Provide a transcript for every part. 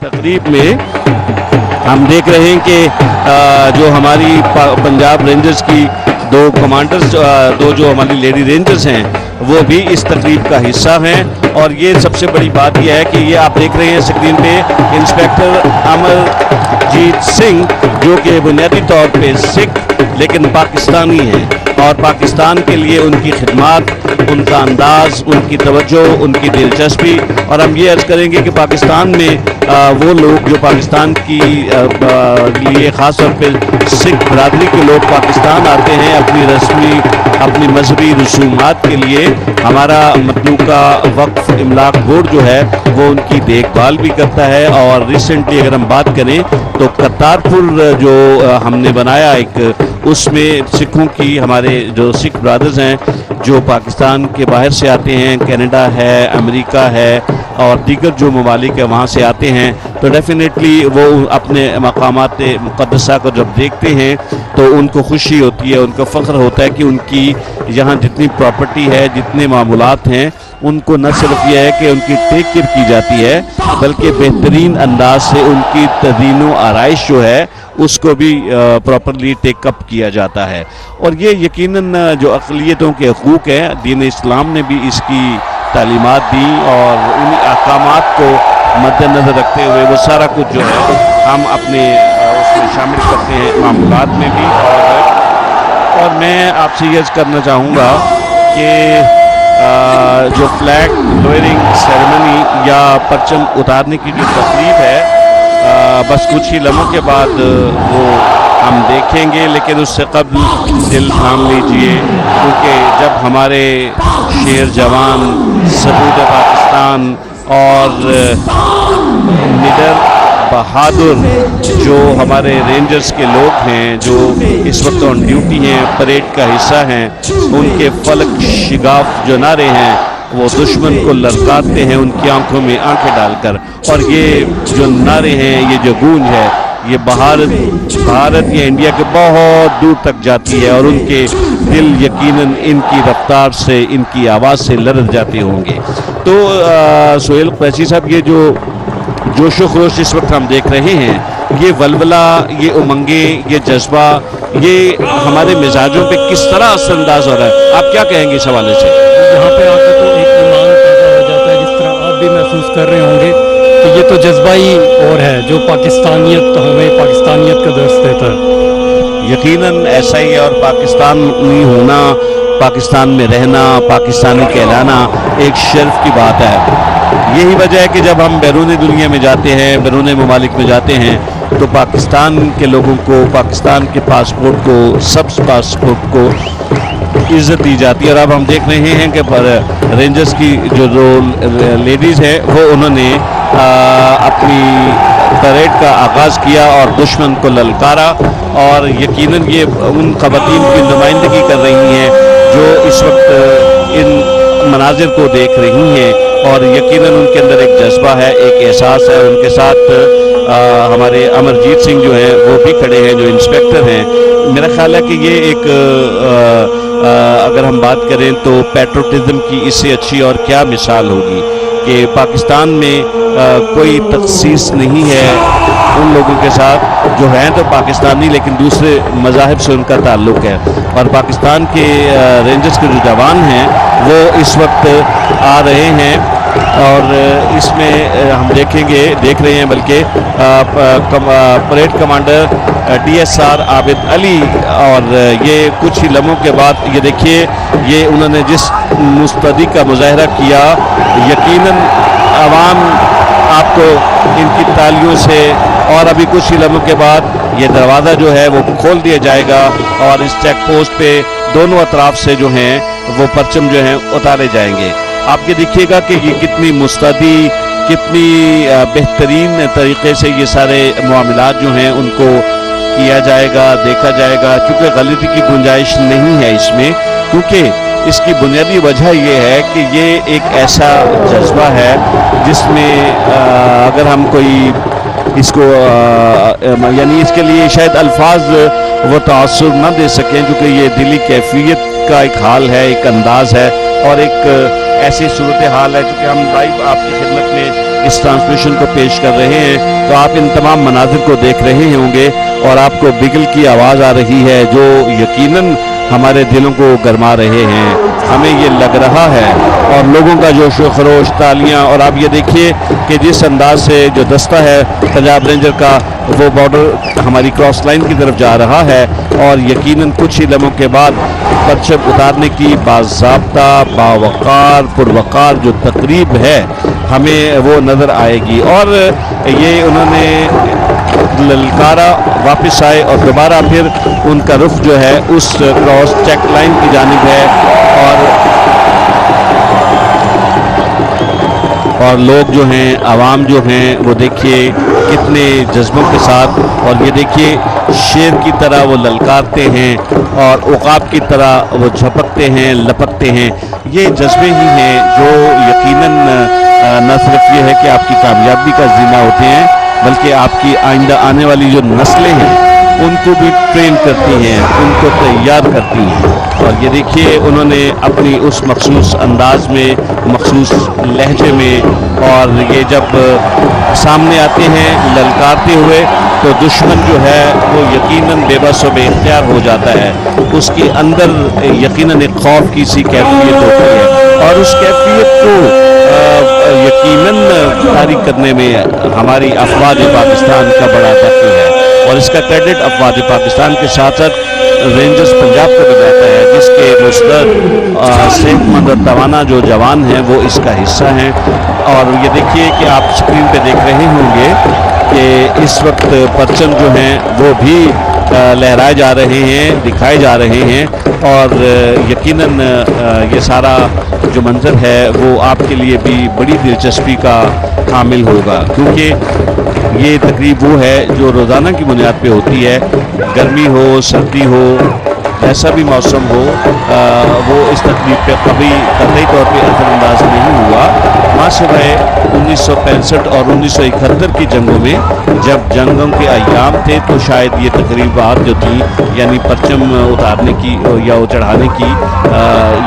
तकरीब में हम देख रहे हैं कि जो हमारी पंजाब रेंजर्स की दो कमांडर्स, दो जो हमारी लेडी रेंजर्स हैं वो भी इस तकरीब का हिस्सा हैं। और ये सबसे बड़ी बात यह है कि ये आप देख रहे हैं स्क्रीन पे इंस्पेक्टर अमरजीत सिंह, जो कि बुनियादी तौर पे सिख लेकिन पाकिस्तानी हैं, और पाकिस्तान के लिए उनकी खिदमत, उनका अंदाज, उनकी तवज्जो, उनकी दिलचस्पी, और हम ये अर्ज़ करेंगे कि पाकिस्तान में वो लोग जो पाकिस्तान की लिए ख़ास तौर पे सिख बरादरी के लोग पाकिस्तान आते हैं अपनी रस्मी, अपनी मजहबी रसूमात के लिए, हमारा मतलूका वक्फ इमलाक बोर्ड जो है वो उनकी देखभाल भी करता है। और रिसेंटली अगर हम बात करें तो करतारपुर जो हमने बनाया एक, उसमें सिखों की, हमारे जो सिख ब्रदर्स हैं जो पाकिस्तान के बाहर से आते हैं, कनाडा है, अमेरिका है और दीगर जो ममालिक है वहाँ से आते हैं, तो डेफिनेटली वो अपने मकामात मुक़द्दसा को जब देखते हैं तो उनको खुशी होती है, उनको फ़ख्र होता है कि उनकी यहाँ जितनी प्रॉपर्टी है, जितने मामूलात हैं, उनको न सिर्फ यह है कि उनकी टेक केयर की जाती है बल्कि बेहतरीन अंदाज से उनकी तज़ीन व आराइश जो है उसको भी प्रॉपरली टेकअप किया जाता है। और ये यकीनन जो अक़लियतों के हक़ूक़ हैं, दीन इस्लाम ने भी इसकी तालीमात दी और उन अहकामात को मद्देनज़र रखते हुए वो सारा कुछ जो है हम अपने उसमें शामिल करते हैं मामूलात में भी। और मैं आपसे ये करना चाहूँगा कि जो फ्लैग लोअरिंग सेरेमनी या परचम उतारने की जो तकरीब है बस कुछ ही लम्हों के बाद वो हम देखेंगे, लेकिन उससे कब्ल दिल थाम लीजिए, क्योंकि जब हमारे शेर जवान सबूत पाकिस्तान और निडर बहादुर जो हमारे रेंजर्स के लोग हैं जो इस वक्त ऑन ड्यूटी हैं, परेड का हिस्सा हैं, उनके फलक शिगाफ जो नारे हैं वो दुश्मन को ललकारते हैं उनकी आंखों में आंखें डालकर। और ये जो नारे हैं, ये जो गूंज है, ये भारत या इंडिया के बहुत दूर तक जाती है और उनके दिल यकीनन इनकी रफ्तार से, इनकी आवाज़ से लरज़ जाते होंगे। तो सोहेल कुरैशी साहब, ये जो जोशो खरोश इस वक्त हम देख रहे हैं, ये वलवला, ये उमंगे, ये जज्बा, ये हमारे मिजाजों पे किस तरह असरअंदाज हो रहा है, आप क्या कहेंगे इस हवाले से? यहाँ पे आकर तो एक ईमान पैदा हो जाता है, जिस तरह आप भी महसूस कर रहे होंगे कि ये तो जज्बा ही और है जो पाकिस्तानियत, हमें पाकिस्तानियत का दर्स देता है। यकीनन ऐसा ही है, और पाकिस्तानी होना, पाकिस्तान में रहना, पाकिस्तानी कहलाना एक शर्फ की बात है। यही वजह है कि जब हम बैरून दुनिया में जाते हैं, बैरून ममालिक में जाते हैं, तो पाकिस्तान के लोगों को, पाकिस्तान के पासपोर्ट को, सब पासपोर्ट को इज़्ज़त दी जाती है। और अब हम देख रहे हैं कि रेंजर्स की जो लेडीज़ हैं वो उन्होंने अपनी परेड का आगाज़ किया और दुश्मन को ललकारा, और यकीनन ये उन ख़वातीन की नुमाइंदगी कर रही हैं जो इस वक्त इन मनाजिर को देख रही हैं, और यकीनन उनके अंदर एक जज्बा है, एक एहसास है। उनके साथ हमारे अमरजीत सिंह जो हैं वो भी खड़े हैं, जो इंस्पेक्टर हैं। मेरा ख्याल है कि ये एक अगर हम बात करें तो पैट्रोटिज्म की इससे अच्छी और क्या मिसाल होगी कि पाकिस्तान में कोई तखसीस नहीं है उन लोगों के साथ जो हैं तो पाकिस्तानी लेकिन दूसरे मज़ाहिब से उनका ताल्लुक़ है। और पाकिस्तान के रेंजर्स के जो जवान हैं वो इस वक्त आ रहे हैं, और इसमें हम देख रहे हैं बल्कि parade commander DSR Abid Ali, और ये कुछ ही लम्हों के बाद ये देखिए, ये उन्होंने जिस मुस्तैदी का मुजाहरा किया, यकीनन आवाम आपको इनकी तालियों से, और अभी कुछ ही लम्हों के बाद ये दरवाज़ा जो है वो खोल दिया जाएगा और इस चेक पोस्ट पे दोनों अतराफ से जो हैं वो परचम जो हैं उतारे जाएंगे। आप ये देखिएगा कि ये कितनी मुस्तैदी, कितनी बेहतरीन तरीक़े से ये सारे मामलात जो हैं उनको किया जाएगा, देखा जाएगा, क्योंकि गलती की गुंजाइश नहीं है इसमें, क्योंकि इसकी बुनियादी वजह ये है कि ये एक ऐसा जज्बा है जिसमें अगर हम कोई इसको यानी इसके लिए शायद अल्फाज वो तासुर न दे सकें, क्योंकि ये दिली कैफियत का एक हाल है, एक अंदाज़ है और एक ऐसी सूरत हाल है, क्योंकि हम लाइव आपकी खिदमत में इस ट्रांसमिशन को पेश कर रहे हैं तो आप इन तमाम मनाजिर को देख रहे होंगे और आपको बिगल की आवाज़ आ रही है जो यकीनन हमारे दिलों को गरमा रहे हैं, हमें ये लग रहा है। और लोगों का जोश व खरोश, तालियां, और आप ये देखिए कि जिस अंदाज से जो दस्ता है पंजाब रेंजर का वो बॉर्डर हमारी क्रॉस लाइन की तरफ जा रहा है और यकीनन कुछ ही लम्हों के बाद परचम उतारने की बाज़ाब्ता, बावकार, पुरवकार जो तकरीब है हमें वो नज़र आएगी। और ये उन्होंने ललकारा, वापस आए और दोबारा फिर उनका रुख जो है उस क्रॉस चेक लाइन की जानिब है और लोग जो हैं, आवाम जो हैं, वो देखिए कितने जज्बों के साथ, और ये देखिए शेर की तरह वो ललकारते हैं और उकाब की तरह वो झपकते हैं, लपकते हैं। ये जज्बे ही हैं जो यकीनन न सिर्फ ये है कि आपकी कामयाबी का ज़ीना होते हैं बल्कि आपकी आइंदा आने वाली जो नस्लें हैं उनको भी ट्रेन करती हैं, उनको तैयार करती हैं। और ये देखिए उन्होंने अपनी उस मखसूस अंदाज में, मखसूस लहजे में, और ये जब सामने आते हैं ललकारते हुए तो दुश्मन जो है वो यकीनन बेबस व बेख्तियार हो जाता है, उसके अंदर यकीनन एक खौफ की सी कैफियत होती है और उस कैफियत को यकीनन जारी करने में हमारी अफवाज पाकिस्तान का बड़ा दखल है और इसका क्रेडिट अफवाज पाकिस्तान के साथ साथ रेंजर्स पंजाब को भी जाता है जिसके मुस्तद सेहतमंद और तवाना जो जवान हैं वो इसका हिस्सा हैं। और ये देखिए कि आप स्क्रीन पे देख रहे होंगे कि इस वक्त परचम जो हैं वो भी लहराए जा रहे हैं, दिखाए जा रहे हैं और यकीनन ये सारा जो मंजर है वो आपके लिए भी बड़ी दिलचस्पी का हामिल होगा क्योंकि ये तकरीब वो है जो रोज़ाना की बुनियाद पे होती है। गर्मी हो, सर्दी हो, जैसा भी मौसम हो, वो इस तकरीब पे कभी कतई तौर पे असरअंदाज नहीं हुआ। माँ सिवाय 1965 और 1971 की जंगों में जब जंगों के अय्याम थे तो शायद ये तकरीबात जो थी यानी परचम उतारने की या चढ़ाने की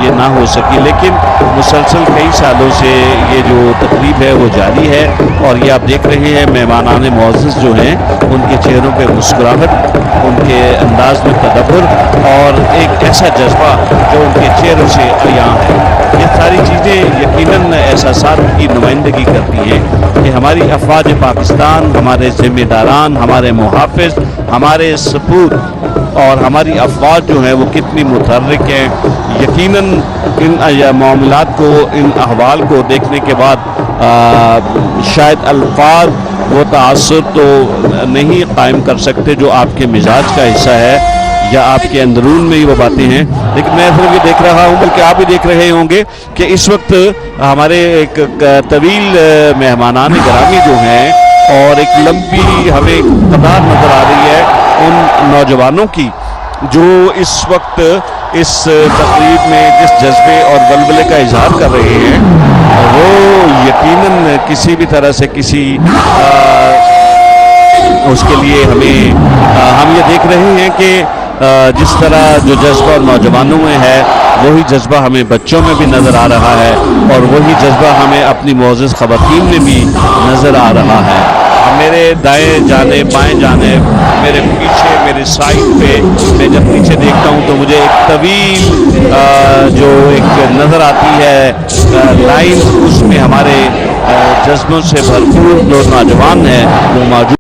ये ना हो सकी, लेकिन मुसलसल कई सालों से ये जो तकरीब है वो जारी है। और ये आप देख रहे हैं मेहमानान मुअज़्ज़ज़ जो हैं उनके चेहरों पे मुस्कुराहट, उनके अंदाज में तदब्बर और एक ऐसा जज्बा जो उनके चेहरों से अयां है। ये सारी चीज़ें यकीनन एहसासात की नुमाइंदगी करती हैं कि हमारी अफवाज पाकिस्तान, हमारे ज़िम्मेदारान, हमारे मुहाफ़िज़, हमारे सपूत और हमारी अफवाज जो हैं वो कितनी मुतहर्रिक हैं। यकीनन इन मामलात को, इन अहवाल को देखने के बाद शायद अल्फाज वो तासुर तो नहीं कायम कर सकते जो आपके मिजाज का हिस्सा है या आपके अंदरून में ही वो बातें हैं, लेकिन मैं सिर्फ ये देख रहा हूँ बल्कि आप भी देख रहे होंगे कि इस वक्त हमारे एक तवील मेहमानान गिरामी जो हैं और एक लंबी हमें कतार नज़र आ रही है उन नौजवानों की जो इस वक्त इस तकरीब में जिस जज्बे और बलबले का इजहार कर रहे हैं वो यकीनन किसी भी तरह से किसी उसके लिए हम ये देख रहे हैं कि जिस तरह जो जज्बा नौजवानों में है वही जज्बा हमें बच्चों में भी नज़र आ रहा है और वही जज्बा हमें अपनी मुअज़्ज़ज़ ख़वातीन में भी नज़र आ रहा है। मेरे दाएं जाने बाएं जाने, मेरे पीछे, मेरे साइड पे मैं जब पीछे देखता हूँ तो मुझे एक तवील जो एक नज़र आती है लाइन, उसमें हमारे जज्बों से भरपूर जो नौजवान हैं वो मौजूद